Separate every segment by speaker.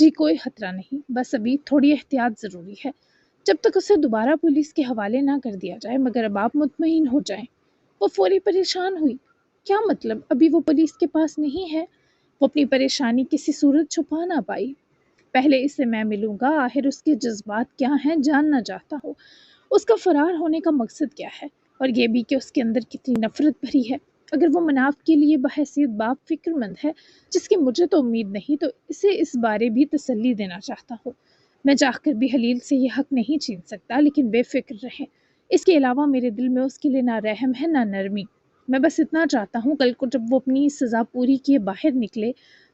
Speaker 1: جی کوئی خطرہ نہیں، بس ابھی تھوڑی احتیاط ضروری ہے، جب تک اسے دوبارہ پولیس کے حوالے نہ کر دیا جائے، مگر اب آپ مطمئن ہو جائیں۔ وہ فوری پریشان ہوئی۔ کیا مطلب؟ ابھی وہ پولیس کے پاس نہیں ہے؟ وہ اپنی پریشانی کسی صورت چھپا نہ پائی۔ پہلے اسے میں ملوں گا، آخر اس کے جذبات کیا ہیں جاننا چاہتا ہوں، اس کا فرار ہونے کا مقصد کیا ہے، اور یہ بھی کہ اس کے اندر کتنی نفرت بھری ہے۔ اگر وہ مناف کے لیے بحیثیت باپ فکر مند ہے، جس کی مجھے تو امید نہیں، تو اسے اس بارے بھی تسلی دینا چاہتا ہوں۔ میں چاہ کر بھی حلیل سے یہ حق نہیں چھین سکتا، لیکن بے فکر رہے۔ اس کے علاوہ میرے دل میں اس کے لیے نہ رحم ہے نہ نرمی۔ میں بس اتنا چاہتا ہوں کل کو جب وہ اپنی سزا پوری کیے باہر نکلے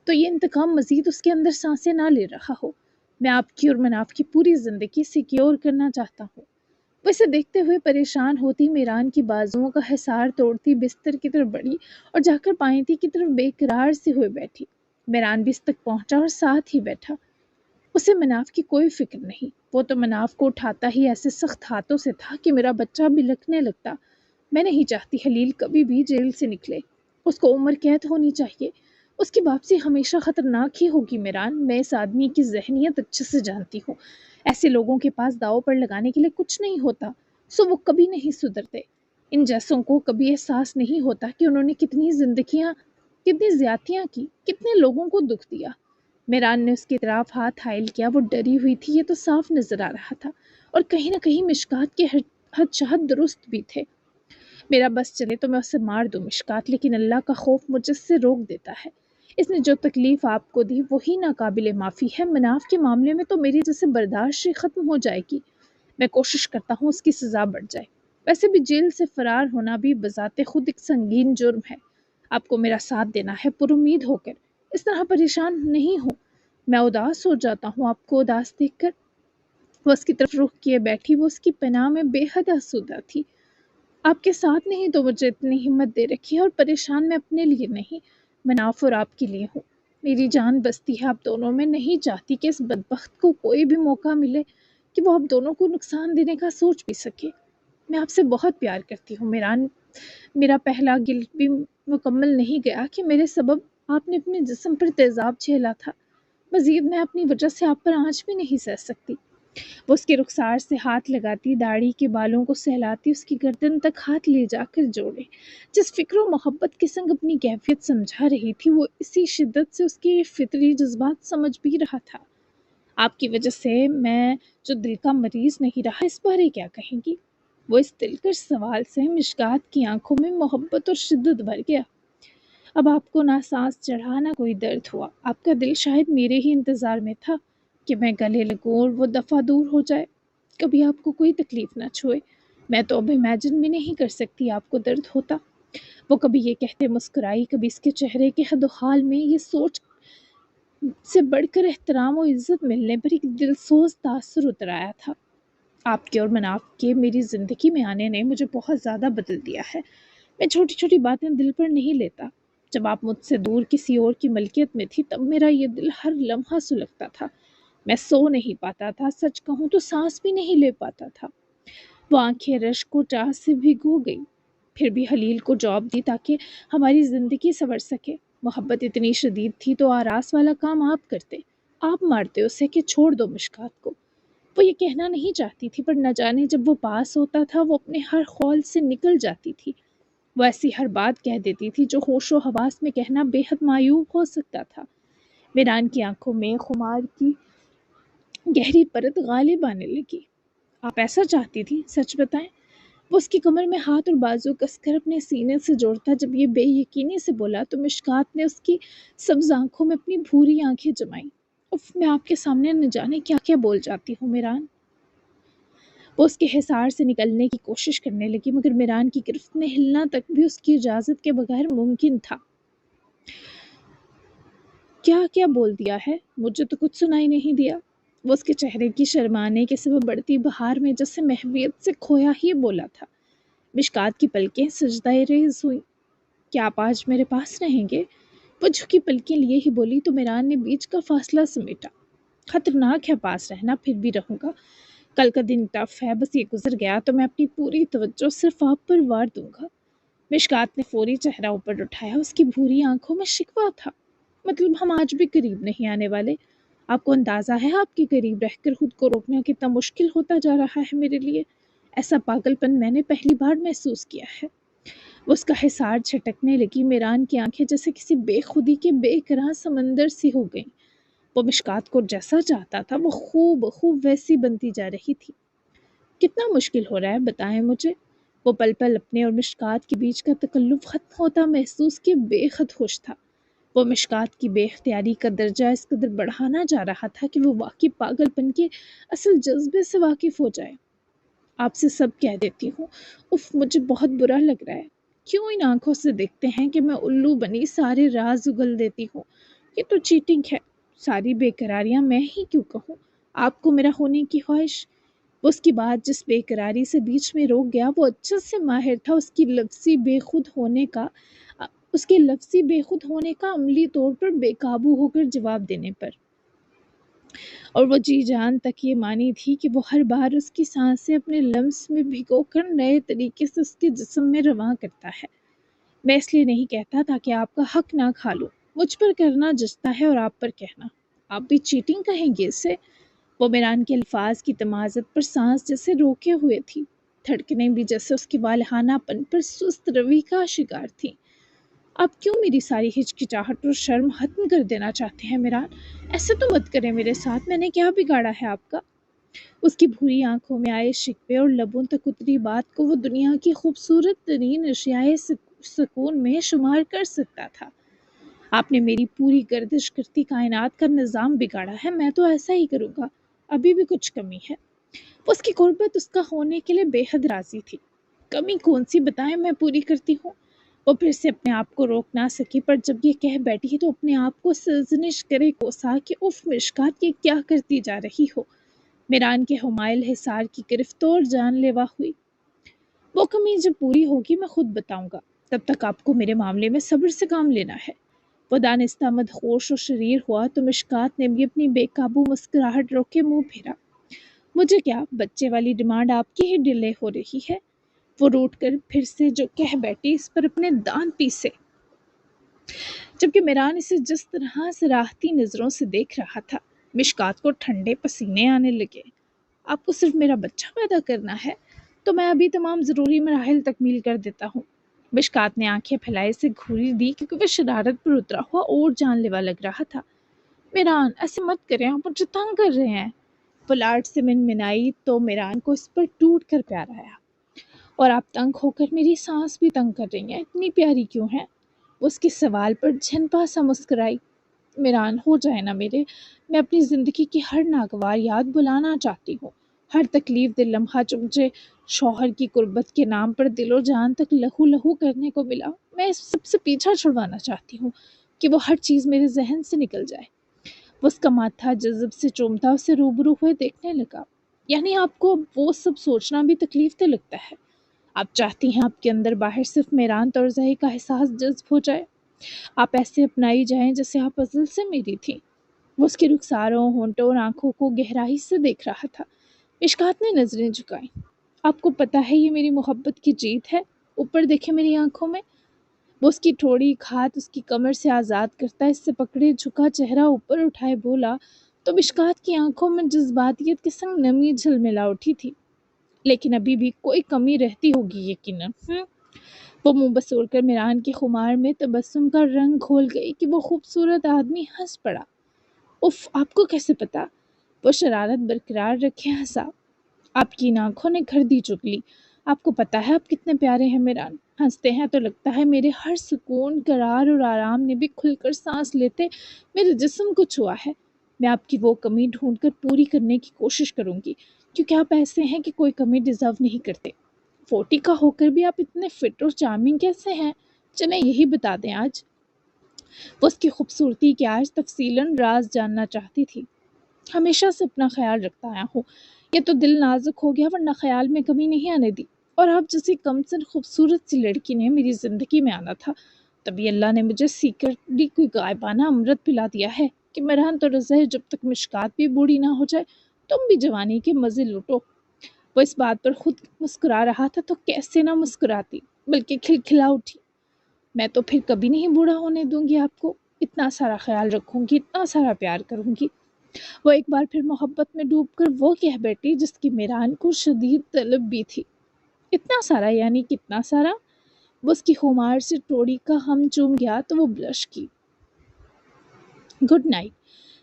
Speaker 1: تو یہ انتقام مزید اس کے اندر سانسیں نہ لے رہا ہو۔ میں آپ کی اور مناف کی پوری زندگی سیکیور کرنا چاہتا ہوں۔ وہ اسے دیکھتے ہوئے پریشان ہوتی میران کی بازوؤں کا حصار توڑتی بستر کی طرف بڑھی اور جا کر پائنتی کی طرف بے قرار سے ہوئے بیٹھی۔ میران بھی اس تک پہنچا اور ساتھ ہی بیٹھا۔ اسے مناف کی کوئی فکر نہیں، وہ تو مناف کو اٹھاتا ہی ایسے سخت ہاتھوں سے تھا کہ میرا بچہ بلکنے لگتا۔ میں نہیں چاہتی حلیل کبھی بھی جیل سے نکلے، اس کو عمر قید ہونی چاہیے، اس کی واپسی ہمیشہ خطرناک ہی ہوگی۔ میران، میں اس آدمی کی ذہنیت اچھے سے جانتی ہوں، ایسے لوگوں کے پاس داؤ پر لگانے کے لیے کچھ نہیں ہوتا، سو وہ کبھی نہیں سدھرتے۔ ان جیسوں کو کبھی احساس نہیں ہوتا کہ انہوں نے کتنی زندگیاں، کتنی زیادتیاں کی، کتنے لوگوں کو دکھ دیا۔ میران نے اس کی طرف ہاتھ حائل کیا۔ وہ ڈری ہوئی تھی، یہ تو صاف نظر آ رہا تھا، اور کہیں نہ کہیں مشکات کے خدشات درست بھی تھے۔ میرا بس چلے تو میں اسے مار دوں مشکات، لیکن اللہ کا خوف مجھ سے روک دیتا ہے۔ اس نے جو تکلیف آپ کو دی وہی ناقابل معافی ہے۔ مناف کے معاملے میں تو میری جیسے برداشت ہی ختم ہو جائے گی۔ میں کوشش کرتا ہوں اس کی سزا بڑھ جائے۔ ویسے بھی جیل سے فرار ہونا بھی بذات خود ایک سنگین جرم ہے۔ آپ کو میرا ساتھ دینا ہے، پر امید ہو کر، اس طرح پریشان نہیں ہوں۔ میں اداس ہو جاتا ہوں آپ کو اداس دیکھ کر۔ وہ اس کی طرف رخ کیے بیٹھی، وہ اس کی پناہ میں بے حد آسودہ تھی۔ آپ کے ساتھ نہیں تو مجھے اتنی ہمت دے رکھی ہے، اور پریشان میں اپنے لیے نہیں، مناف اور آپ کے لیے ہوں۔ میری جان بستی ہے آپ دونوں میں، نہیں چاہتی کہ اس بدبخت کو کوئی بھی موقع ملے کہ وہ آپ دونوں کو نقصان دینے کا سوچ بھی سکے۔ میں آپ سے بہت پیار کرتی ہوں میران، میرا پہلا گلٹ بھی مکمل نہیں گیا کہ میرے سبب آپ نے اپنے جسم پر تیزاب جھیلا تھا۔ مزید میں اپنی وجہ سے آپ پر آنچ بھی نہیں سہ سکتی۔ وہ اس کے رخسار سے ہاتھ لگاتی، داڑھی کے بالوں کو سہلاتی، اس کی گردن تک ہاتھ لے جا کر جوڑے۔ جس فکر و محبت کے سنگ اپنی کیفیت سمجھا رہی تھی، وہ اسی شدت سے اس کے فطری جذبات سمجھ بھی رہا تھا۔ آپ کی وجہ سے میں جو دل کا مریض نہیں رہا، اس بارے کیا کہیں گی؟ وہ اس دلکش سوال سے مشکات کی آنکھوں میں محبت اور شدت بھر گیا۔ اب آپ کو نہ سانس چڑھا نہ کوئی درد ہوا، آپ کا دل شاید میرے ہی انتظار میں تھا کہ میں گلے لگوں اور وہ دفعہ دور ہو جائے، کبھی آپ کو کوئی تکلیف نہ چھوئے۔ میں تو اب امیجن بھی نہیں کر سکتی آپ کو درد ہوتا۔ وہ کبھی یہ کہتے مسکرائی، کبھی اس کے چہرے کے حد و حال میں یہ سوچ سے بڑھ کر احترام و عزت ملنے پر ایک دلسوز تاثر اتر آیا تھا۔ آپ کے اور مناف کے میری زندگی میں آنے نے مجھے بہت زیادہ بدل دیا ہے۔ میں چھوٹی چھوٹی باتیں دل پر نہیں لیتا۔ جب آپ مجھ سے دور کسی اور کی ملکیت میں تھی، تب میرا یہ دل ہر لمحہ سلگتا تھا۔ میں سو نہیں پاتا تھا، سچ کہوں تو سانس بھی نہیں لے پاتا تھا۔ وہ آنکھیں رشک و چاہ سے بھگو گئی، پھر بھی حلیل کو جواب دی تاکہ ہماری زندگی سنور سکے۔ محبت اتنی شدید تھی تو آراس والا کام آپ کرتے، آپ مارتے اسے کہ چھوڑ دو مشکات کو۔ وہ یہ کہنا نہیں چاہتی تھی، پر نہ جانے جب وہ پاس ہوتا تھا وہ اپنے ہر خول سے نکل جاتی تھی۔ وہ ایسی ہر بات کہہ دیتی تھی جو ہوش و حواس میں کہنا بے حد معیوب ہو سکتا تھا۔ میران کی آنکھوں میں خمار کی گہری پرت غالب آنے لگی۔ آپ ایسا چاہتی تھی، سچ بتائیں؟ وہ اس کی کمر میں ہاتھ اور بازو کس کر اپنے سینے سے جوڑتا جب یہ بے یقینی سے بولا تو مشکات نے اس کی سبز آنکھوں میں اپنی بھوری آنکھیں جمائیں۔ اف، میں آپ کے سامنے نہ جانے کیا کیا بول جاتی ہوں میران۔ وہ اس کے حصار سے نکلنے کی کوشش کرنے لگی، مگر میران کی گرفت میں ہلنا تک بھی اس کی اجازت کے بغیر ممکن تھا۔ کیا کیا بول دیا ہے؟ مجھے تو کچھ سنائی نہیں دیا۔ وہ اس کے چہرے کی شرمانے کے سبب بڑھتی بہار میں جیسے محویت سے کھویا ہی بولا تھا۔ مشکات کی پلکیں سجدہ ریز ہوئی۔ کیا آپ آج میرے پاس رہیں گے؟ وہ جھکی پلکیں لیے ہی بولی تو میران نے بیچ کا فاصلہ سمیٹا۔ خطرناک ہے پاس رہنا، پھر بھی رہوں گا۔ کل کا دن ٹف ہے، بس یہ گزر گیا تو میں اپنی پوری توجہ صرف آپ پر وار دوں گا۔ مشکات نے فوری چہرہ اوپر اٹھایا، اس کی بھوری آنکھوں میں شکوہ تھا۔ مطلب ہم آج بھی قریب نہیں آنے والے؟ آپ کو اندازہ ہے آپ کے قریب رہ کر خود کو روکنا کتنا مشکل ہوتا جا رہا ہے میرے لیے؟ ایسا پاگل پن میں نے پہلی بار محسوس کیا ہے۔ اس کا حصار چھٹکنے لگی۔ میران کی آنکھیں جیسے کسی بے خودی کے بے قرار سمندر سی ہو گئیں۔ وہ مشکات کو جیسا چاہتا تھا وہ خوب ویسی بنتی جا رہی تھی۔ کتنا مشکل ہو رہا ہے بتائیں مجھے؟ وہ پل پل اپنے اور مشکات کے بیچ کا تکلف ختم ہوتا محسوس کیے بے حد خوش تھا۔ وہ مشکات کی بے اختیاری کا درجہ اس قدر بڑھانا چاہ رہا تھا کہ وہ واقعی پاگل پن کے اصل جذبے سے واقف ہو جائے۔ آپ سے سب کہہ دیتی ہوں، اف مجھے بہت برا لگ رہا ہے۔ کیوں ان آنکھوں سے دیکھتے ہیں کہ میں الو بنی سارے راز اگل دیتی ہوں؟ یہ تو چیٹنگ ہے۔ ساری بے قراریاں میں ہی کیوں کہوں؟ آپ کو میرا ہونے کی خواہش؟ وہ اس کی بات جس بے قراری سے بیچ میں روک گیا وہ اچھے سے ماہر تھا اس کی لفظی بے خود ہونے کا عملی طور پر بے قابو ہو کر جواب دینے پر۔ اور وہ جی جان تک یہ مانی تھی کہ وہ ہر بار اس کی سانسیں اپنے لمس میں بھگو کر نئے طریقے سے اس کے جسم میں رواں کرتا ہے۔ میں اس لیے نہیں کہتا تاکہ آپ کا حق نہ کھا لوں۔ مجھ پر کرنا جچتا ہے اور آپ پر کہنا۔ آپ بھی چیٹنگ کہیں گے اسے؟ وہ میران کے الفاظ کی تمازت پر سانس جیسے روکے ہوئے تھی، دھڑکنیں بھی جیسے اس کے بالحانہ پن پر سست روی کا شکار تھی۔ آپ کیوں میری ساری ہچکچاہٹ اور شرم ختم کر دینا چاہتے ہیں میران؟ ایسے تو مت کریں میرے ساتھ، میں نے کیا بگاڑا ہے آپ کا؟ اس کی بھوری آنکھوں میں آئے شکوے اور لبوں تک اتری بات کو وہ دنیا کی خوبصورت ترین اشیائے سکون میں شمار کر سکتا تھا۔ آپ نے میری پوری گردش کرتی کائنات کا نظام بگاڑا ہے، میں تو ایسا ہی کروں گا۔ ابھی بھی کچھ کمی ہے۔ اس کی قربت اس کا ہونے کے لیے بے حد راضی تھی۔ کمی کون سی بتائیں میں پوری کرتی ہوں؟ وہ پھر سے اپنے آپ کو روک نہ سکی، پر جب یہ کہہ بیٹھی تو اپنے آپ کو سرزنش کرے کوسا کہ اف مشکات یہ کیا کرتی جا رہی ہو۔ میران کے حمائل حصار کی گرفت اور جان لیوا ہوئی۔ وہ کمی جب پوری ہوگی میں خود بتاؤں گا، تب تک آپ کو میرے معاملے میں صبر سے کام لینا ہے۔ وہ دانستہ مدہوش اور شریر ہوا تو مشکات نے بھی اپنی بے قابو مسکراہٹ روک کے منہ پھیرا۔ مجھے کیا، بچے والی ڈیمانڈ آپ کی ہی ڈیلے ہو رہی ہے؟ وہ روٹ کر پھر سے جو کہہ بیٹھی اس پر اپنے دانت پیسے، جبکہ میران اسے جس طرح سراہتی نظروں سے دیکھ رہا تھا۔ مشکات کو ٹھنڈے پسینے آنے لگے۔ آپ کو صرف میرا بچہ پیدا کرنا ہے تو میں ابھی تمام ضروری مراحل تکمیل کر دیتا ہوں۔ مشکات نے آنکھیں پھیلائے سے گھوری دی کیونکہ وہ شرارت پر اترا ہوا اور جان لیوا لگ رہا تھا۔ میران ایسے مت کریں، آپ مجھے تنگ کر رہے ہیں۔ وہ لاڈ سے منمنائی تو میران کو اس پر ٹوٹ کر پیار آیا۔ اور آپ تنگ ہو کر میری سانس بھی تنگ کر رہی ہیں، اتنی پیاری کیوں ہیں؟ وہ اس کے سوال پر جھنپا سا مسکرائی۔ میران ہو جائے نا میرے، میں اپنی زندگی کی ہر ناگوار یاد بلانا چاہتی ہوں، ہر تکلیف دل لمحہ جو مجھے شوہر کی قربت کے نام پر دل و جان تک لہو لہو کرنے کو ملا، میں اس سب سے پیچھا چھڑوانا چاہتی ہوں کہ وہ ہر چیز میرے ذہن سے نکل جائے۔ وہ اس کا ماتھا جذب سے چومتا اسے روبرو ہوئے دیکھنے لگا۔ یعنی آپ کو وہ سب سوچنا بھی تکلیف دہ لگتا ہے؟ آپ چاہتی ہیں آپ کے اندر باہر صرف میران طرزئی کا احساس جذب ہو جائے، آپ ایسے اپنائی جائیں جیسے آپ ازل سے میری تھی؟ وہ اس کے رخساروں، ہونٹوں اور آنکھوں کو گہرائی سے دیکھ رہا تھا۔ مشکات نے نظریں جھکائیں۔ آپ کو پتہ ہے یہ میری محبت کی جیت ہے؟ اوپر دیکھیں میری آنکھوں میں۔ وہ اس کی تھوڑی ہاتھ اس کی کمر سے آزاد کرتا اس سے پکڑے جھکا چہرہ اوپر اٹھائے بولا تو مشکات کی آنکھوں میں جذباتیت کے سنگ نمی جھلملا اٹھی تھی۔ لیکن ابھی بھی کوئی کمی رہتی ہوگی یقیناً۔ وہ منہ بسور کر میران کے خمار میں تبسم کا رنگ گھول گئی کہ وہ خوبصورت آدمی ہنس پڑا۔ اف، آپ کو کیسے پتا؟ وہ شرارت برقرار رکھے ہنسا۔ آپ کی ان آنکھوں نے گھر دی چگلی۔ آپ کو پتا ہے آپ کتنے پیارے ہیں میران، ہنستے ہیں تو لگتا ہے میرے ہر سکون، قرار اور آرام نے بھی کھل کر سانس لیتے میرے جسم کو چھوا ہے۔ میں آپ کی وہ کمی ڈھونڈ کر پوری کرنے کی کوشش کروں گی، کیونکہ آپ ایسے ہیں کہ کوئی کمی ڈیزرو نہیں کرتے۔ 40 کا ہو کر بھی آپ اتنے فٹ اور چارمنگ کیسے ہیں؟ چلیں یہی بتا دیں آج۔ وہ اس کی خوبصورتی کے آج تفصیلاً راز جاننا چاہتی تھی۔ ہمیشہ سے اپنا خیال رکھتا آیا ہوں، یہ تو دل نازک ہو گیا ورنہ خیال میں کمی نہیں آنے دی، اور آپ جیسی کمسن خوبصورت سی لڑکی نے میری زندگی میں آنا تھا، تبھی اللہ نے مجھے سیکرٹلی کوئی غائبانہ امرت پلا دیا ہے کہ میران تو رضا ہے جب تک مشکات بھی بوڑھی نہ ہو جائے تم بھی جوانی کے مزے لوٹو۔ وہ اس بات پر خود مسکرا رہا تھا تو کیسے نہ مسکراتی، بلکہ کھلکھلا اٹھی۔ میں تو پھر کبھی نہیں بوڑھا ہونے دوں گی آپ کو، اتنا سارا خیال رکھوں گی، اتنا سارا پیار کروں گی۔ وہ ایک بار پھر محبت میں ڈوب کر وہ کہہ بیٹھی جس کی میران کو شدید طلب بھی تھی، اتنا سارا یعنی کتنا سارا؟ وہ اس کی خمار سے ٹوڑی کا ہم چوم گیا تو وہ بلش کی۔ Good night.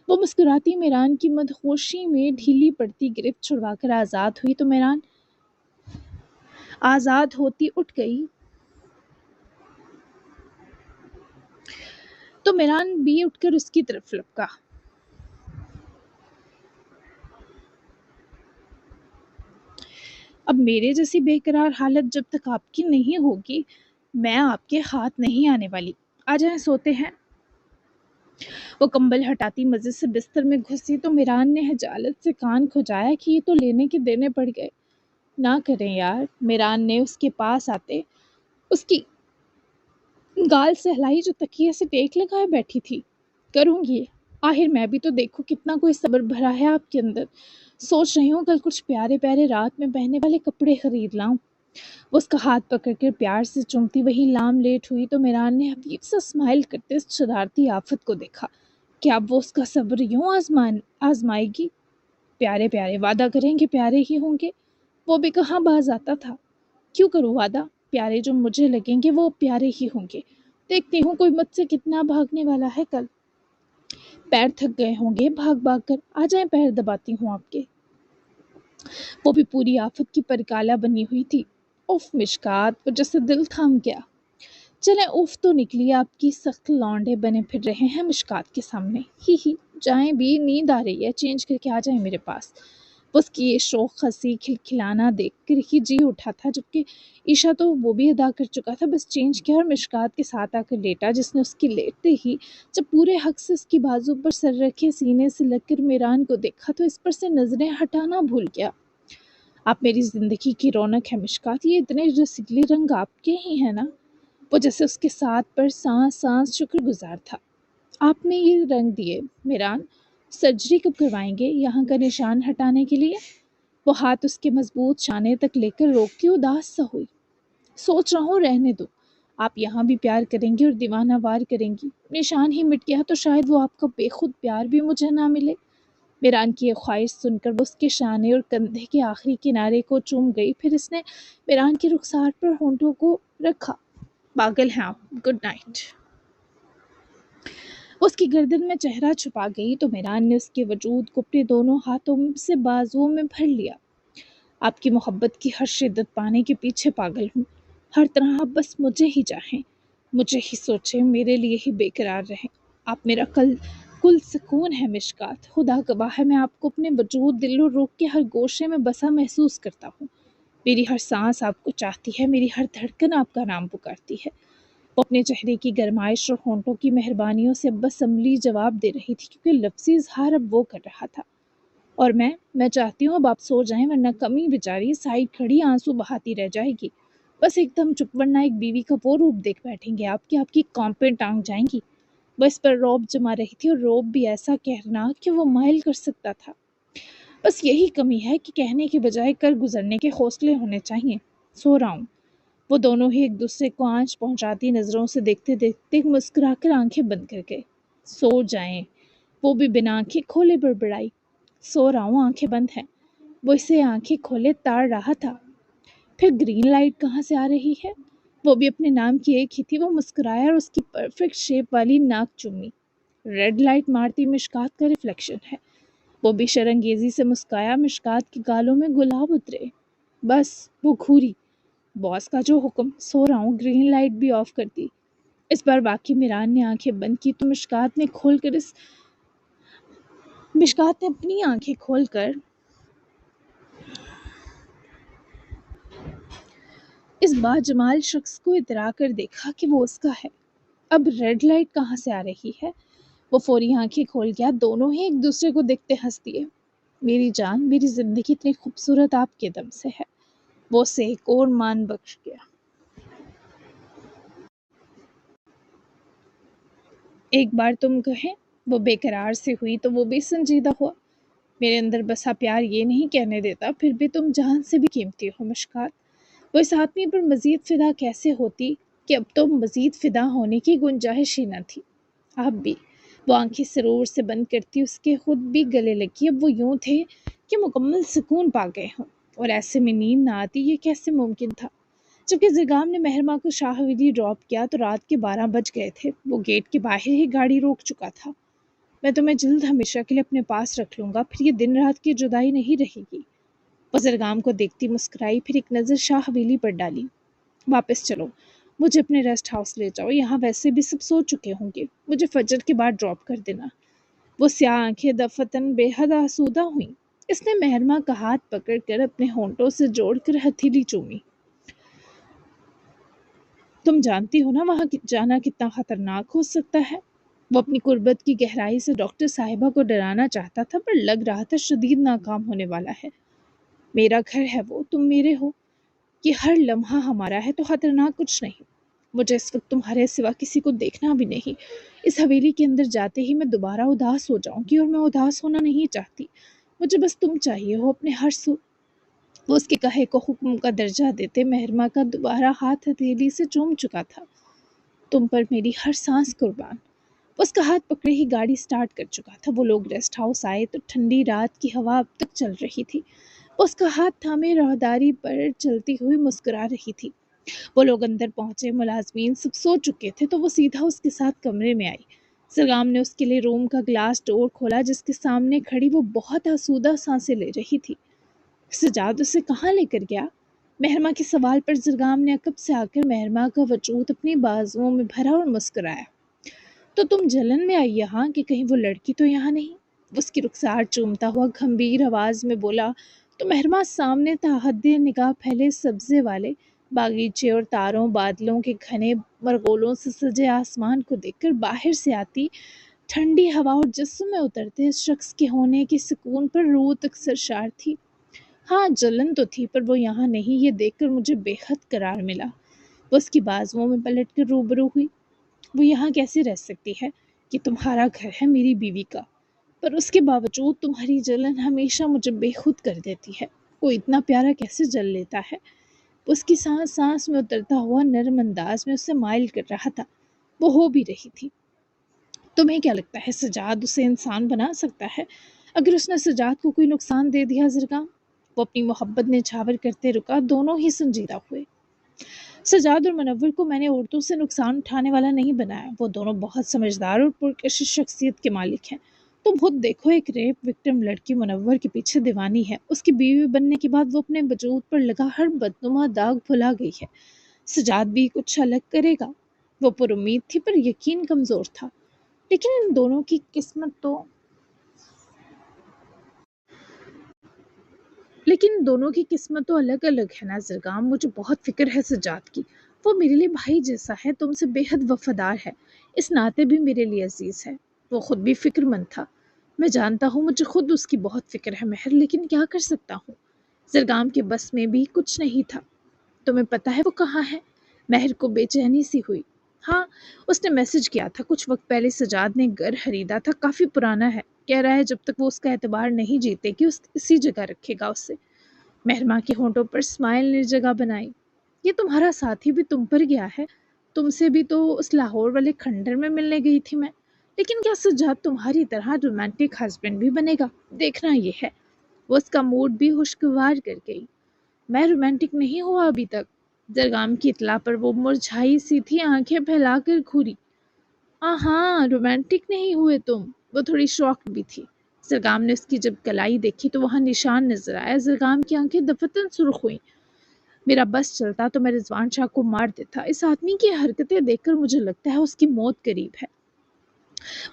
Speaker 1: وہ مسکراتی میران کی مدہوشی میں ڈھیلی پڑتی گرفت چھڑوا کر آزاد ہوئی تو میران آزاد ہوتی اٹھ گئی تو میران بھی اٹھ کر اس کی طرف لپکا۔ اب میرے جیسی بے قرار حالت جب تک آپ کی نہیں ہوگی میں آپ کے ہاتھ نہیں آنے والی، آ جائیں سوتے ہیں۔ وہ کمبل ہٹاتی مزے سے بستر میں گھسی تو میران نے حجالت سے کان کھجایا کہ یہ تو لینے کے دینے پڑ گئے۔ نہ کریں یار، میران نے اس کے پاس آتے اس کی گال سہلائی جو تکیے سے ٹیک لگائے بیٹھی تھی۔ کروں گی، آخر میں بھی تو دیکھو کتنا کوئی صبر بھرا ہے آپ کے اندر۔ سوچ رہی ہوں کل کچھ پیارے پیارے رات میں پہننے والے کپڑے خرید لاؤں۔ وہ اس کا ہاتھ پکڑ کر پیار سے چومتی وہی لام لیٹ ہوئی تو میران نے حبیب سا اسمائل کرتے اس شرارتی آفت کو دیکھا کہ اب وہ اس کا صبر یوں آزمائے گی۔ پیارے پیارے وعدہ کریں کہ پیارے ہی ہوں گے؟ وہ بھی کہاں باز آتا تھا۔ کیوں کروں وعدہ؟ پیارے جو مجھے لگیں گے وہ پیارے ہی ہوں گے۔ دیکھتی ہوں کوئی مجھ سے کتنا بھاگنے والا ہے کل۔ پیر تھک گئے ہوں گے بھاگ بھاگ کر، آ جائیں پیر دباتی ہوں آپ کے۔ وہ بھی پوری آفت کی پرکالا بنی ہوئی تھی۔ اف مشکات، وہ جیسے دل تھام گیا۔ چلیں اف تو نکلی، آپ کی سخت لانڈے بنے پھر رہے ہیں مشکات کے سامنے۔ ہی جائیں بھی، نیند آ رہی ہے، چینج کر کے آ جائیں میرے پاس۔ اس کی یہ شوق ہنسی کھلکھلانا دیکھ کر ہی جی اٹھا تھا، جبکہ عشاء تو وہ بھی ادا کر چکا تھا، بس چینج کیا اور مشکات کے ساتھ آ کر لیٹا، جس نے اس کی لیٹتے ہی جب پورے حق سے اس کی بازو پر سر رکھے سینے سے لگ کر میران کو دیکھا تو اس پر سے نظریں ہٹانا بھول گیا۔ آپ میری زندگی کی رونق ہے مشکات، یہ اتنے رسیلی رنگ آپ کے ہی ہیں نا؟ وہ جیسے اس کے ساتھ پر سانس سانس شکر گزار تھا۔ آپ نے یہ رنگ دیے میران، سرجری کب کروائیں گے یہاں کا نشان ہٹانے کے لیے؟ وہ ہاتھ اس کے مضبوط شانے تک لے کر روک کے اداس سا ہوئی۔ سوچ رہا ہوں رہنے دو، آپ یہاں بھی پیار کریں گی اور دیوانہ وار کریں گی، نشان ہی مٹ گیا تو شاید وہ آپ کا بے خود پیار بھی مجھے نہ ملے۔ میران کی یہ خواہش سن کر وہ اس کے شانے اور کندھے کے آخری کنارے کو چوم گئی، پھر اس نے میران کے رخسار پر ہونٹوں کو رکھا۔ پاگل ہیں آپ، گڈ نائٹ۔ اس کی گردن میں چہرہ چھپا گئی تو میران نے اس کے وجود کو اپنے دونوں ہاتھوں سے بازوؤں میں بھر لیا۔ آپ کی محبت کی ہر شدت پانے کے پیچھے پاگل ہوں، ہر طرح آپ بس مجھے ہی چاہیں، مجھے ہی سوچیں، میرے لیے ہی بے قرار رہیں۔ آپ میرا کل سکون ہے مشکات، خدا گواہ ہے میں آپ کو اپنے وجود دل و روح کے ہر گوشے میں بسا محسوس کرتا ہوں۔ میری ہر سانس آپ کو چاہتی ہے، میری ہر دھڑکن آپ کا نام پکارتی ہے۔ وہ اپنے چہرے کی گرمائش اور ہونٹوں کی مہربانیوں سے بس عملی جواب دے رہی تھی، کیونکہ لفظی اظہار اب وہ کر رہا تھا۔ اور میں چاہتی ہوں اب آپ سو جائیں، ورنہ کمی بیچاری سائڈ کھڑی آنسو بہاتی رہ جائے گی۔ بس ایک دم چپ، ورنہ ایک بیوی کا وہ روپ دیکھ بیٹھیں گے آپ کی کانپیں ٹانگ جائیں گی۔ وہ اس پر روب جما رہی تھی، اور روب بھی ایسا کہرناک کہ وہ مائل کر سکتا تھا۔ بس یہی کمی ہے کہ کہنے کے بجائے کر گزرنے کے حوصلے ہونے چاہیے۔ سو رہا ہوں۔ وہ دونوں ہی ایک دوسرے کو آنچ پہنچاتی نظروں سے دیکھتے دیکھتے مسکرا کر آنکھیں بند کر گئے۔ سو جائیں، وہ بھی بنا آنکھیں کھولے بڑبڑائی۔ سو رہا ہوں، آنکھیں بند ہیں۔ وہ اسے آنکھیں کھولے تاڑ رہا تھا۔ پھر گرین لائٹ کہاں سے آ رہی ہے؟ وہ بھی اپنے نام کی ایک ہی تھی۔ وہ مسکرایا اور اس کی پرفیکٹ شیپ والی ناک چومی۔ ریڈ لائٹ مارتی مشکات کا ریفلیکشن ہے۔ وہ بھی شرنگیزی سے مسکایا، مشکات کے گالوں میں گلاب اترے۔ بس وہ گھوری، باس کا جو حکم، سو رہا ہوں، گرین لائٹ بھی آف کر دی۔ اس بار واقعی میران نے آنکھیں بند کی تو مشکات نے اپنی آنکھیں کھول کر اس باجمال شخص کو اترا کر دیکھا کہ وہ اس کا ہے۔ اب ریڈ لائٹ کہاں سے آ رہی ہے؟ وہ فوری آنکھیں کھول گیا، دونوں ہی ایک دوسرے کو دیکھتے ہنس دیے۔ میری جان، میری زندگی اتنی خوبصورت آپ کے دم سے ہے۔ وہ اسے ایک اور مان بخش گیا۔ ایک بار تم کہیں، وہ بے قرار سے ہوئی تو وہ بھی سنجیدہ ہوا۔ میرے اندر بسا پیار یہ نہیں کہنے دیتا، پھر بھی تم جان سے بھی قیمتی ہو مشکات۔ وہ اس آدمی پر مزید فدا کیسے ہوتی کہ اب تو مزید فدا ہونے کی گنجائش ہی نہ تھی۔ آپ بھی وہ آنکھیں سرور سے بند کرتی اس کے خود بھی گلے لگی۔ اب وہ یوں تھے کہ مکمل سکون پا گئے ہوں، اور ایسے میں نیند نہ آتی یہ کیسے ممکن تھا؟ جبکہ زرگام نے مہرما کو شاہ ولی ڈراپ کیا تو رات کے 12 بج گئے تھے۔ وہ گیٹ کے باہر ہی گاڑی روک چکا تھا۔ میں تمہیں جلد ہمیشہ کے لیے اپنے پاس رکھ لوں گا، پھر یہ دن رات کی جدائی نہیں رہے گی۔ وہ زرگام کو دیکھتی مسکرائی، پھر ایک نظر شاہ ویلی پر ڈالی۔ واپس چلو، مجھے اپنے ریسٹ ہاؤس لے جاؤ، یہاں ویسے بھی سب سو چکے ہوں گے، مجھے فجر کے بعد ڈراپ کر دینا۔ وہ سیاہ آنکھیں دفتن بے حد آسودہ ہوئیں۔ اس نے مہرما کا ہاتھ پکڑ کر اپنے ہونٹوں سے جوڑ کر ہتھیلی چومی۔ تم جانتی ہو نا وہاں جانا کتنا خطرناک ہو سکتا ہے؟ وہ اپنی قربت کی گہرائی سے ڈاکٹر صاحبہ کو ڈرانا چاہتا تھا، پر لگ رہا تھا شدید ناکام ہونے والا ہے۔ میرا گھر ہے وہ، تم میرے ہو، یہ ہر لمحہ ہمارا ہے، تو خطرناک کچھ نہیں۔ مجھے اس وقت تمہارے سوا کسی کو دیکھنا بھی نہیں۔ اس حویلی کے اندر جاتے ہی میں دوبارہ اداس ہو جاؤں گی، اور میں اداس ہونا نہیں چاہتی۔ مجھے بس تم چاہیے ہو اپنے ہر سو۔ وہ اس کے کہے کو حکم کا درجہ دیتے مہرما کا دوبارہ ہاتھ ہتھیلی سے چوم چکا تھا۔ تم پر میری ہر سانس قربان۔ اس کا ہاتھ پکڑے ہی گاڑی سٹارٹ کر چکا تھا۔ وہ لوگ ریسٹ ہاؤس آئے تو ٹھنڈی رات کی ہوا اب تک چل رہی تھی۔ اس کا ہاتھ تھامے راہداری پر چلتی ہوئی مسکرا رہی تھی۔ وہ لوگ اندر پہنچے، ملازمین سب سو چکے تھے تو وہ سیدھا اس کے ساتھ کمرے میں آئی۔ زرگام نے اس کے لیے روم کا گلاس ڈور کھولا، جس کے سامنے کھڑی وہ بہت آسودہ سانسیں لے رہی تھی۔ سجاد اسے کہاں لے کر گیا؟ مہرما کے سوال پر زرگام نے عقب سے آ کر مہرما کا وجود اپنی بازوؤں میں بھرا اور مسکرایا۔ تو تم جلن میں آئی یہاں کہ کہیں وہ لڑکی تو یہاں نہیں؟ اس کی رخسار چومتا ہوا گھمبیر آواز میں بولا تو مہرما سامنے تاحد نگاہ پھیلے سبزے والے باغیچے اور تاروں بادلوں کے گھنے مرغولوں سے سجے آسمان کو دیکھ کر باہر سے آتی ٹھنڈی ہوا اور جسم میں اترتے اس شخص کے ہونے کے سکون پر روح تک سرشار تھی۔ ہاں جلن تو تھی، پر وہ یہاں نہیں، یہ دیکھ کر مجھے بے حد قرار ملا۔ وہ اس کی بازوؤں میں پلٹ کر روبرو ہوئی۔ وہ یہاں کیسے رہ سکتی ہے؟ یہ تمہارا گھر ہے، میری بیوی کا، پر اس کے باوجود تمہاری جلن ہمیشہ مجھے بے خود کر دیتی ہے۔ وہ اتنا پیارا کیسے جل لیتا ہے؟ اس کی سانس سانس میں اترتا ہوا نرم انداز میں اسے مائل کر رہا تھا۔ وہ ہو بھی رہی تھی۔ تمہیں کیا لگتا ہے سجاد اسے انسان بنا سکتا ہے؟ اگر اس نے سجاد کو کوئی نقصان دے دیا زرگام؟ وہ اپنی محبت نے چھاور کرتے رکا۔ دونوں ہی سنجیدہ ہوئے۔ سجاد اور منور کو میں نے عورتوں سے نقصان اٹھانے والا نہیں بنایا، وہ دونوں بہت سمجھدار اور پرکشش شخصیت کے مالک ہیں۔ تم خود دیکھو، ایک ریپ وکٹم لڑکی منور کے پیچھے دیوانی ہے، اس کی بیوی بننے کے بعد وہ اپنے وجود پر لگا ہر بدنما داغ بھلا گئی ہے۔ سجاد بھی کچھ الگ کرے گا؟ وہ پر امید تھی، پر یقین کمزور تھا۔ لیکن ان دونوں کی قسمت تو الگ الگ ہے نا زرگام۔ مجھے بہت فکر ہے سجاد کی، وہ میرے لیے بھائی جیسا ہے، تم سے بے حد وفادار ہے، اس ناطے بھی میرے لیے عزیز ہے۔ وہ خود بھی فکر مند تھا۔ میں جانتا ہوں مجھے خود اس کی بہت فکر ہے مہر، لیکن کیا کر سکتا ہوں؟ زرگام کے بس میں بھی کچھ نہیں تھا۔ تمہیں پتہ ہے وہ کہاں ہے؟ مہر کو بے چینی سی ہوئی۔ ہاں، اس نے میسج کیا تھا کچھ وقت پہلے، سجاد نے گھر خریدا تھا، کافی پرانا ہے، کہہ رہا ہے جب تک وہ اس کا اعتبار نہیں جیتے کہ اسی جگہ رکھے گا اسے۔ مہرما کے ہونٹوں پر اسمائل نے جگہ بنائی۔ یہ تمہارا ساتھی بھی تم پر گیا ہے؟ تم سے بھی تو اس لاہور والے کھنڈر میں ملنے گئی تھی میں۔ لیکن کیا سجاد تمہاری طرح رومانٹک ہسبینڈ بھی بنے گا؟ دیکھنا یہ ہے۔ وہ اس کا موڈ بھی خوشگوار کر گئی۔ میں رومانٹک نہیں ہوا ابھی تک۔ زرگام کی اطلاع پر وہ مرجھائی سی تھی، آنکھیں پھیلا کر گھوری۔ ہاں رومانٹک نہیں ہوئے تم۔ وہ تھوڑی شاکڈ بھی تھی۔ زرگام نے اس کی جب کلائی دیکھی تو وہاں نشان نظر آیا۔ زرگام کی آنکھیں دفتن سرخ ہوئیں۔ میرا بس چلتا تو میں رضوان شاہ کو مار دیتا۔ اس آدمی کی حرکتیں دیکھ کر مجھے لگتا ہے اس کی موت قریب ہے۔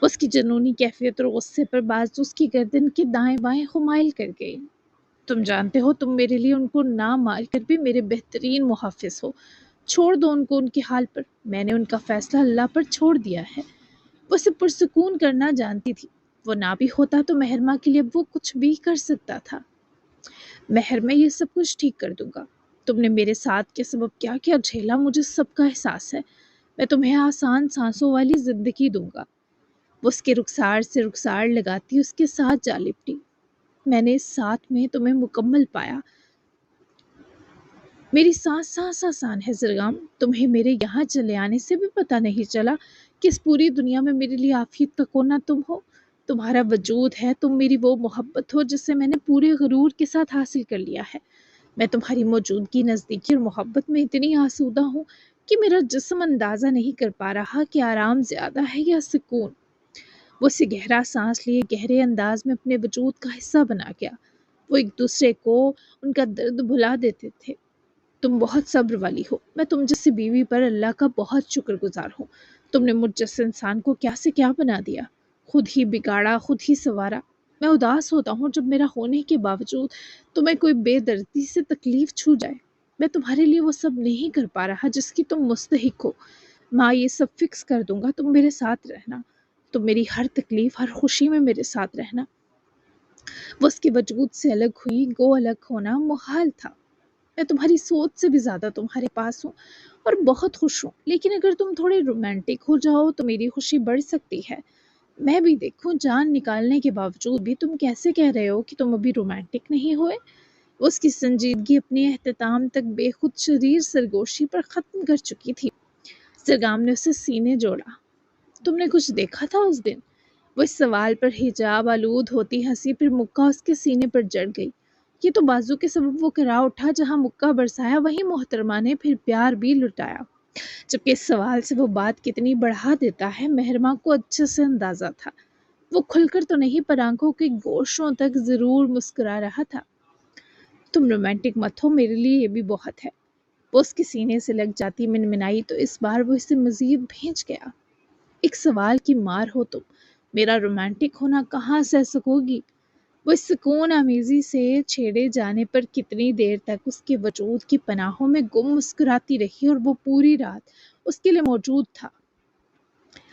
Speaker 1: اس کی جنونی کیفیت اور غصے پر باز اس کی گردن کے دائیں بائیں خمائل کر گئی۔ تم جانتے ہو تم میرے لیے ان کو نہ مار کر بھی میرے بہترین محافظ ہو۔ چھوڑ دو ان کو ان کے حال پر، میں نے ان کا فیصلہ اللہ پر چھوڑ دیا ہے۔ وہ اسے پرسکون کرنا جانتی تھی۔ وہ نہ بھی ہوتا تو مہرما کے لیے وہ کچھ بھی کر سکتا تھا۔ مہر، میں یہ سب کچھ ٹھیک کر دوں گا۔ تم نے میرے ساتھ کے سبب کیا کیا جھیلا، مجھے سب کا احساس ہے۔ میں تمہیں آسان سانسوں والی زندگی دوں گا۔ وہ اس کے رخسار سے رخسار لگاتی اس کے ساتھ جا لپٹی۔ میں نے اس ساتھ میں تمہیں مکمل پایا۔ میری سانس سانس آسان ہے زرگام۔ تمہیں میرے یہاں چلے آنے سے بھی پتہ نہیں چلا کہ اس پوری دنیا میں میرے لیے آفیت کا کونا تم ہو، تمہارا وجود ہے، تم میری وہ محبت ہو جسے میں نے پورے غرور کے ساتھ حاصل کر لیا ہے۔ میں تمہاری موجودگی، نزدیکی اور محبت میں اتنی آسودہ ہوں کہ میرا جسم اندازہ نہیں کر پا رہا کہ آرام زیادہ ہے یا سکون۔ وہ اسے گہرا سانس لیے گہرے انداز میں اپنے وجود کا حصہ بنا گیا۔ وہ ایک دوسرے کو ان کا درد بھلا دیتے تھے۔ تم بہت صبر والی ہو، میں تم جیسی بیوی پر اللہ کا بہت شکر گزار ہوں۔ تم نے مجھ جیسے انسان کو کیا سے کیا بنا دیا، خود ہی بگاڑا، خود ہی سنوارا۔ میں اداس ہوتا ہوں جب میرا ہونے کے باوجود تمہیں کوئی بے دردی سے تکلیف چھو جائے۔ میں تمہارے لیے وہ سب نہیں کر پا رہا جس کی تم مستحق ہو۔ ماں یہ سب فکس کر دوں گا، تم میرے ساتھ رہنا، تم میری ہر تکلیف، ہر خوشی میں میرے ساتھ رہنا۔ وہ اس کے وجود سے الگ ہوئی، گو الگ ہونا محال تھا۔ میں تمہاری سوچ سے بھی زیادہ تمہارے پاس ہوں اور بہت خوش ہوں، لیکن اگر تم تھوڑے رومانٹک ہو جاؤ تو میری خوشی بڑھ سکتی ہے۔ میں بھی دیکھوں، جان نکالنے کے باوجود بھی تم کیسے کہہ رہے ہو کہ تم ابھی رومانٹک نہیں ہوئے؟ اس کی سنجیدگی اپنے اختتام تک بے خود شریر سرگوشی پر ختم کر چکی تھی۔ سرگام نے اسے سینے جوڑا۔ تم نے کچھ دیکھا تھا اس دن؟ وہ اس سوال پر حجاب آلود ہوتی ہنسی، پھر مکہ اس کے سینے پر جڑ گئی۔ یہ تو بازو کے سبب وہ کرا اٹھا جہاں مکہ برسایا وہیں محترمہ نے پھر پیار بھی لٹایا۔ جبکہ اس سوال سے وہ بات کتنی بڑھا دیتا ہے مہرماں کو اچھے سے اندازہ تھا۔ وہ کھل کر تو نہیں پر آنکھوں کے گوشوں تک ضرور مسکرا رہا تھا۔ تم رومانٹک مت ہو، میرے لیے یہ بھی بہت ہے۔ وہ اس کے سینے سے لگ جاتی منمنائی تو اس بار وہ اسے مزید بھینچ گیا۔ ایک سوال کی مار ہو تم، میرا رومانٹک ہونا کہاں سہ سکو گی؟ وہ اس سکون آمیزی سے چھیڑے جانے پر کتنی دیر تک اس کے وجود کی پناہوں میں گم مسکراتی رہی، اور وہ پوری رات اس کے لیے موجود تھا۔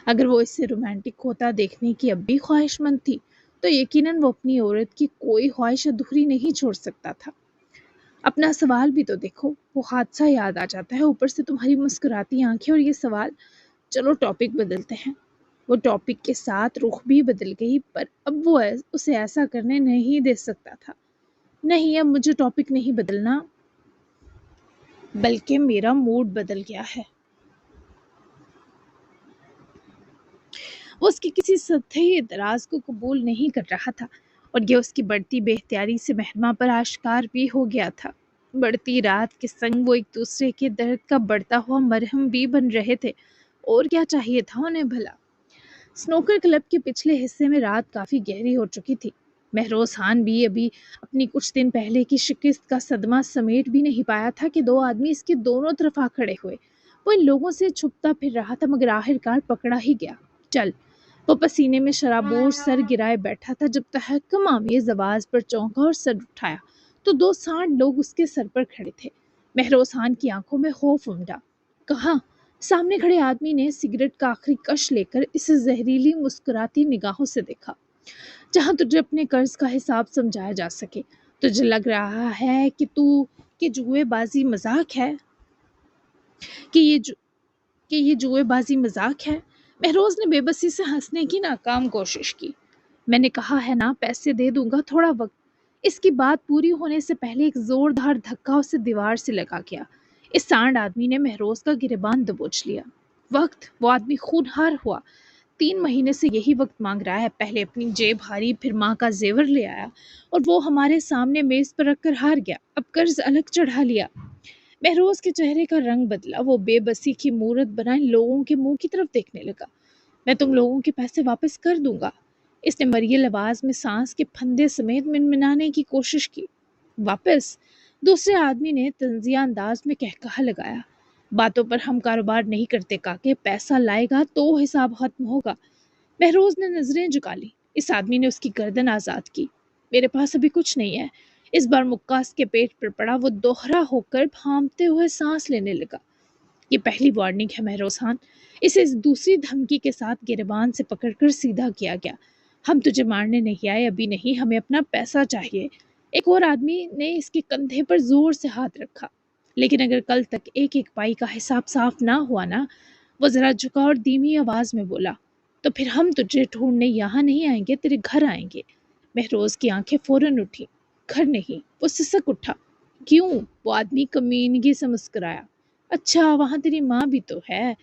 Speaker 1: اگر وہ اس سے رومانٹک ہوتا دیکھنے کی اب بھی خواہش مند تھی تو یقیناً وہ اپنی عورت کی کوئی خواہش ادھوری نہیں چھوڑ سکتا تھا۔ اپنا سوال بھی تو دیکھو، وہ حادثہ یاد آ جاتا ہے، اوپر سے تمہاری مسکراتی آنکھیں اور یہ سوال۔ چلو ٹاپک بدلتے ہیں۔ وہ ٹاپک کے ساتھ رخ بھی بدل گئی، پر اب وہ اسے ایسا کرنے نہیں دے سکتا تھا۔ نہیں، اب مجھے ٹاپک نہیں بدلنا، بلکہ میرا موڈ بدل گیا ہے۔ وہ اس کی کسی سطحی اعتراض کو قبول نہیں کر رہا تھا، اور یہ اس کی بڑھتی بے اختیاری سے مہرماں پر آشکار بھی ہو گیا تھا۔ بڑھتی رات کے سنگ وہ ایک دوسرے کے درد کا بڑھتا ہوا مرہم بھی بن رہے تھے، اور کیا چاہیے تھا انہیں بھلا؟ سنوکر کلب کے پچھلے حصے میں رات کافی گہری ہو چکی تھی۔ مہروز خان بھی ابھی اپنی کچھ دن پہلے کی شکست کا صدمہ سمیٹ بھی نہیں پایا تھا کہ دو آدمی اس کے دونوں طرف آ کھڑے ہوئے۔ وہ ان لوگوں سے چھپتا پھر رہا تھا، مگر آخرکار پکڑا ہی گیا۔ چل! وہ پسینے میں شرابور سر گرائے بیٹھا تھا جب تحکم آمیز آواز پر چونکا اور سر اٹھایا تو دو سانڈ لوگ اس کے سر پر کھڑے تھے۔ مہروز خان کی آنکھوں میں خوف امڈا۔ کہاں؟ سامنے کھڑے آدمی نے سگریٹ کا آخری کش لے کر اسے زہریلی مسکراتی نگاہوں سے دیکھا۔ جہاں تجھے اپنے قرض کا حساب سمجھایا جا سکے، تجھے لگ رہا ہے کہ جوئے بازی مذاق ہے، کہ یہ جوئے بازی مذاق ہے۔ مہروز نے بے بسی سے ہنسنے کی ناکام کوشش کی۔ میں نے کہا ہے نا، پیسے دے دوں گا، تھوڑا وقت۔ اس کی بات پوری ہونے سے پہلے ایک زوردار دھکا اسے دیوار سے لگا گیا۔ اس سانڈ آدمی نے مہروز کا گریبان دبوچ لیا۔ وقت! وہ آدمی خونخوار ہوا۔ 3 مہینے سے یہی وقت مانگ رہا ہے، پہلے اپنی جیب ہاری، پھر ماں کا زیور لے آیا، اور وہ ہمارے سامنے میز پر رکھ کر ہار گیا، اب قرض الگ چڑھا لیا۔ مہروز کے چہرے کا رنگ بدلا، وہ بے بسی کی مورت بنائے لوگوں کے منہ کی طرف دیکھنے لگا۔ میں تم لوگوں کے پیسے واپس کر دوں گا۔ اس نے مریل آواز میں سانس کے پھندے سمیت منمنانے کی کوشش کی۔ واپس؟ دوسرے آدمی نے طنزیہ انداز میں کہکہا لگایا۔ باتوں پر ہم کاروبار نہیں کرتے کاکے، پیسہ لائے گا تو حساب ختم ہوگا۔ مہروز نے نظریں جھکا لی۔ اس آدمی نے اس کی گردن آزاد کی۔ میرے پاس ابھی کچھ نہیں ہے۔ اس بار مکہ اس کے پیٹ پر پڑا، وہ دوہرا ہو کر بھانپتے ہوئے سانس لینے لگا۔ یہ پہلی وارننگ ہے مہروز خان۔ اسے اس دوسری دھمکی کے ساتھ گریبان سے پکڑ کر سیدھا کیا گیا۔ ہم تجھے مارنے نہیں آئے، ابھی نہیں، ہمیں اپنا پیسہ چاہیے۔ ایک اور آدمی نے اس کے کندھے پر زور سے ہاتھ رکھا۔ لیکن اگر کل تک ایک ایک پائی کا حساب صاف نہ ہوا نا، وہ ذرا جھکا اور دھیمی آواز میں بولا، تو پھر ہم تجھے ڈھونڈنے یہاں نہیں آئیں گے، تیرے گھر آئیں گے۔ مہروز کی آنکھیں فوراً اٹھی۔ گھر نہیں؟ وہ سسک اٹھا۔ کیوں؟ وہ آدمی کمینگی سے مسکرایا۔ اچھا، وہاں تیری ماں بھی تو ہے۔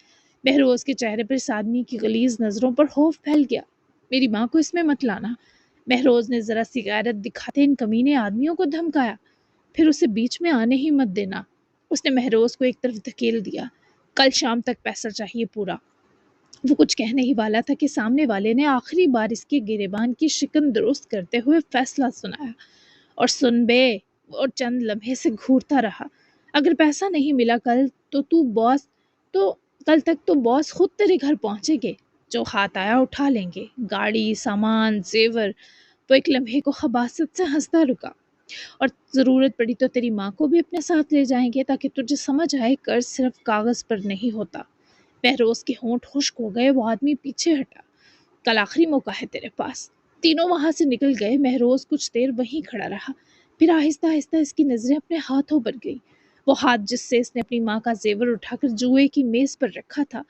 Speaker 1: بہروز کے چہرے پر اس آدمی کی غلیظ نظروں پر خوف پھیل گیا۔ میری ماں کو اس میں مت لانا۔ بہروز نے ذرا سی غیرت دکھاتے ان کمینے آدمیوں کو دھمکایا۔ پھر اسے بیچ میں آنے ہی مت دینا۔ اس نے مہروز کو ایک طرف دھکیل دیا۔ کل شام تک پیسہ چاہیے پورا۔ وہ کچھ کہنے ہی والا تھا کہ سامنے والے نے آخری بار اس کے گریبان کی شکن درست کرتے ہوئے فیصلہ سنایا، اور سن بے، اور چند لمحے سے گھورتا رہا۔ اگر پیسہ نہیں ملا کل تک تو باس خود تیرے گھر پہنچیں گے، جو ہاتھ آیا اٹھا لیں گے، گاڑی، سامان، زیور۔ وہ ایک لمحے کو خباثت سے ہنستا رکا۔ اور ضرورت پڑی تو تیری ماں کو بھی اپنے ساتھ لے جائیں گے تاکہ تجھے سمجھ آئے قرض صرف کاغذ پر نہیں ہوتا۔ بہروز کے ہونٹ خشک ہو گئے۔ وہ آدمی پیچھے ہٹا۔ کل آخری موقع ہے تیرے پاس۔ تینوں وہاں سے نکل گئے۔ مہروز کچھ دیر وہیں کھڑا رہا، پھر آہستہ آہستہ اس کی نظریں اپنے ہاتھوں پر گئی۔ وہ ہاتھ جس سے اس نے اپنی ماں کا زیور اٹھا کر جوئے کی میز پر رکھا تھا،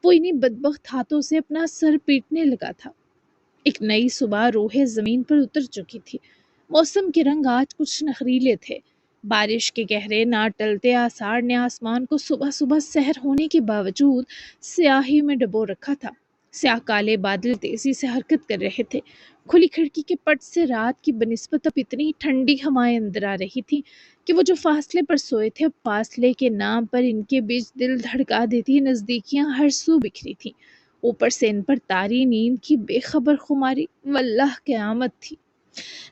Speaker 1: وہ انہی بدبخت ہاتھوں سے اپنا سر پیٹنے لگا تھا۔ ایک نئی صبح روحے زمین پر اتر چکی تھی۔ موسم کے رنگ آج کچھ نخریلے تھے۔ بارش کے گہرے نہ ٹلتے آثار نے آسمان کو صبح صبح سحر ہونے کے باوجود سیاہی میں ڈبو رکھا تھا۔ سیاہ کالے بادل تیزی سے حرکت کر رہے تھے۔ کھلی کھڑکی کے پٹ سے رات کی بنسبت اب اتنی ٹھنڈی ہوائیں اندر آ رہی تھی کہ وہ جو فاصلے پر سوئے تھے، اب فاصلے کے نام پر ان کے بیچ دل دھڑکا دیتی نزدیکیاں ہر سو بکھری تھیں۔ اوپر سے ان پر تاری نیند کی بے خبر خماری، واللہ قیامت تھی۔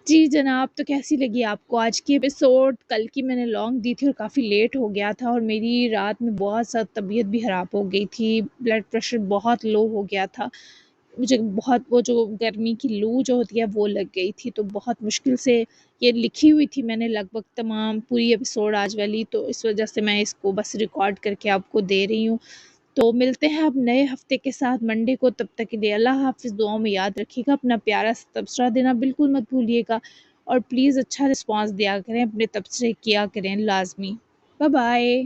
Speaker 1: جی جناب، تو کیسی لگی آپ کو آج کی ایپیسوڈ؟ کل کی میں نے لانگ دی تھی اور کافی لیٹ ہو گیا تھا، اور میری رات میں بہت زیادہ طبیعت بھی خراب ہو گئی تھی، بلڈ پریشر بہت لو ہو گیا تھا، مجھے بہت وہ جو گرمی کی لو جو ہوتی ہے وہ لگ گئی تھی، تو بہت مشکل سے یہ لکھی ہوئی تھی میں نے لگ بھگ تمام پوری ایپیسوڈ آج والی، تو اس وجہ سے میں اس کو بس ریکارڈ کر کے آپ کو دے رہی ہوں۔ تو ملتے ہیں اب نئے ہفتے کے ساتھ منڈے کو، تب تک کے لیے اللہ حافظ۔ دعاؤں میں یاد رکھیے گا، اپنا پیارا سا تبصرہ دینا بالکل مت بھولیے گا، اور پلیز اچھا رسپانس دیا کریں، اپنے تبصرے کیا کریں لازمی۔ Bye bye.